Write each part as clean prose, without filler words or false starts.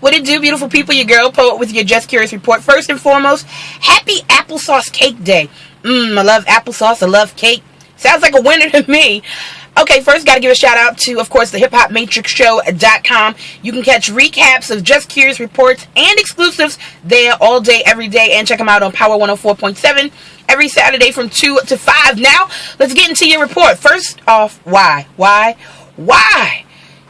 What it do, beautiful people? Your girl Poet with your Just Curious report. First and foremost, happy applesauce cake day. I love applesauce. I love cake. Sounds like a winner to me. Okay, first got to give a shout out to, of course, the hiphopmatrixshow.com. You can catch recaps of Just Curious reports and exclusives there all day, every day. And check them out on Power 104.7 every Saturday from 2 to 5. Now, let's get into your report. First off, why?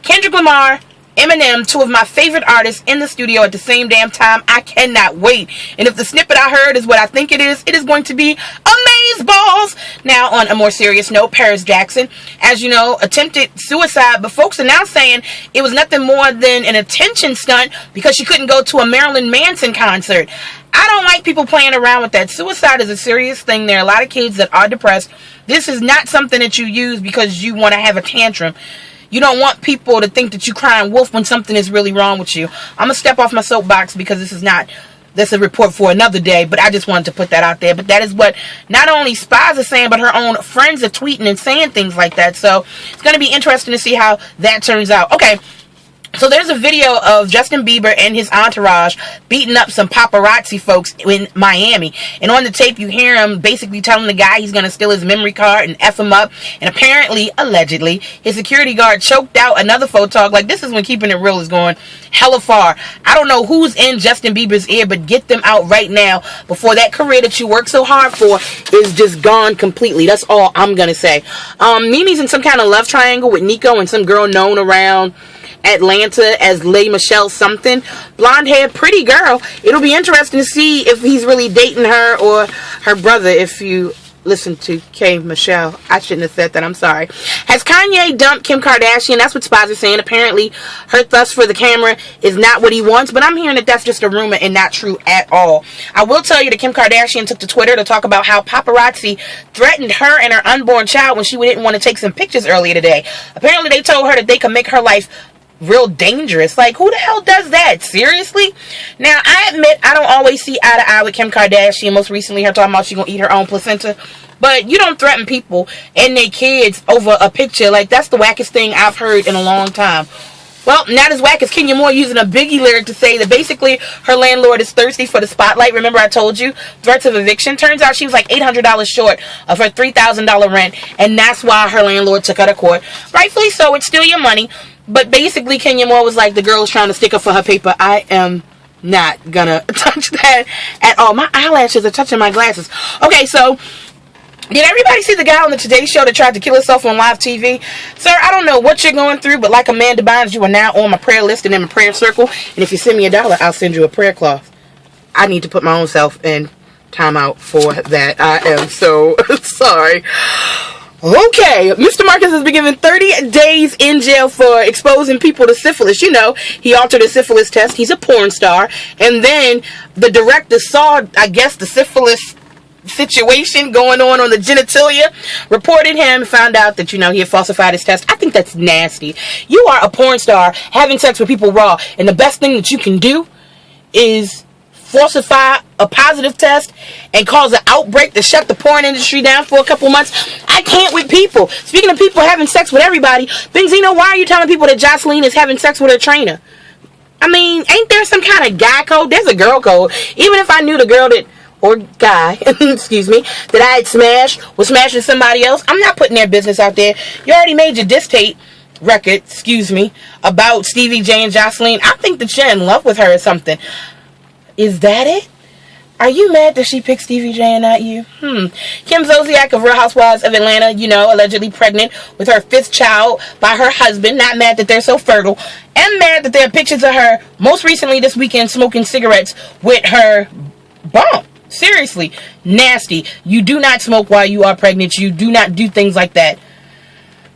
Kendrick Lamar, Eminem, two of my favorite artists in the studio at the same damn time. I cannot wait. And if the snippet I heard is what I think it is going to be amazeballs. Now, on a more serious note, Paris Jackson, as you know, attempted suicide, but folks are now saying it was nothing more than an attention stunt because she couldn't go to a Marilyn Manson concert. I don't like people playing around with that. Suicide is a serious thing. There are a lot of kids that are depressed. This is not something that you use because you want to have a tantrum. You don't want people to think that you crying wolf when something is really wrong with you. I'm going to step off my soapbox because that's a report for another day, but I just wanted to put that out there. But that is what not only spies are saying, but her own friends are tweeting and saying things like that. So it's going to be interesting to see how that turns out. Okay. So there's a video of Justin Bieber and his entourage beating up some paparazzi folks in Miami. And on the tape, you hear him basically telling the guy he's going to steal his memory card and F him up. And apparently, allegedly, his security guard choked out another photog. Like, this is when Keeping It Real is going hella far. I don't know who's in Justin Bieber's ear, but get them out right now before that career that you work so hard for is just gone completely. That's all I'm going to say. Mimi's in some kind of love triangle with Nico and some girl known around Atlanta as Lay Michelle something. Blonde hair, pretty girl. It'll be interesting to see if he's really dating her or her brother. If you listen to K. Michelle, I shouldn't have said that. I'm sorry. Has Kanye dumped Kim Kardashian? That's what spies are saying. Apparently, her thirst for the camera is not what he wants, but I'm hearing that that's just a rumor and not true at all. I will tell you that Kim Kardashian took to Twitter to talk about how paparazzi threatened her and her unborn child when she didn't want to take some pictures earlier today. Apparently, they told her that they could make her life real dangerous. Like, who the hell does that? Seriously? Now, I admit I don't always see eye to eye with Kim Kardashian. Most recently, her talking about she gonna eat her own placenta. But you don't threaten people and their kids over a picture. Like, that's the wackest thing I've heard in a long time. Well, not as whack as Kenya Moore using a Biggie lyric to say that basically her landlord is thirsty for the spotlight. Remember I told you? Threats of eviction. Turns out she was like $800 short of her $3,000 rent, and that's why her landlord took her to court. Rightfully so. It's still your money. But basically, Kenya Moore was like, the girl is trying to stick up for her paper. I am not gonna touch that at all. My eyelashes are touching my glasses. Okay, so did everybody see the guy on the Today Show that tried to kill himself on live TV? Sir, I don't know what you're going through, but like Amanda Bynes, you are now on my prayer list and in my prayer circle. And if you send me $1, I'll send you a prayer cloth. I need to put my own self in timeout for that. I am so sorry. Okay, Mr. Marcus has been given 30 days in jail for exposing people to syphilis. You know, he altered a syphilis test. He's a porn star. And then the director saw, I guess, the syphilis situation going on the genitalia, reported him, found out that, you know, he had falsified his test. I think that's nasty. You are a porn star having sex with people raw, and the best thing that you can do is falsify a positive test and cause an outbreak to shut the porn industry down for a couple months. I can't with people. Speaking of people having sex with everybody, Benzino, why are you telling people that Jocelyn is having sex with her trainer? I mean, ain't there some kind of guy code? There's a girl code. Even if I knew the girl that, or guy, excuse me, that I had smashed was smashing somebody else, I'm not putting their business out there. You already made your diss tape record, excuse me, about Stevie J and Jocelyn. I think that you're in love with her or something. Is that it? Are you mad that she picked Stevie J and not you? Kim Zolciak of Real Housewives of Atlanta, you know, allegedly pregnant with her 5th child by her husband. Not mad that they're so fertile. And mad that there are pictures of her, most recently this weekend, smoking cigarettes with her bump. Seriously, nasty. You do not smoke while you are pregnant. You do not do things like that.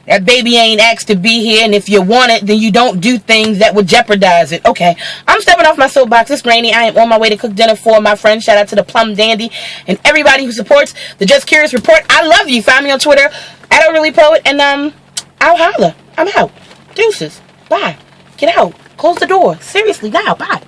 That baby ain't asked to be here, and if you want it, then you don't do things that would jeopardize it. Okay, I'm stepping off my soapbox. It's rainy. I am on my way to cook dinner for my friends. Shout out to the Plum Dandy and everybody who supports the Just Curious Report. I love you. Find me on Twitter at @OreallyPoet, and I'll holla. I'm out. Deuces. Bye. Get out. Close the door. Seriously, now. Bye.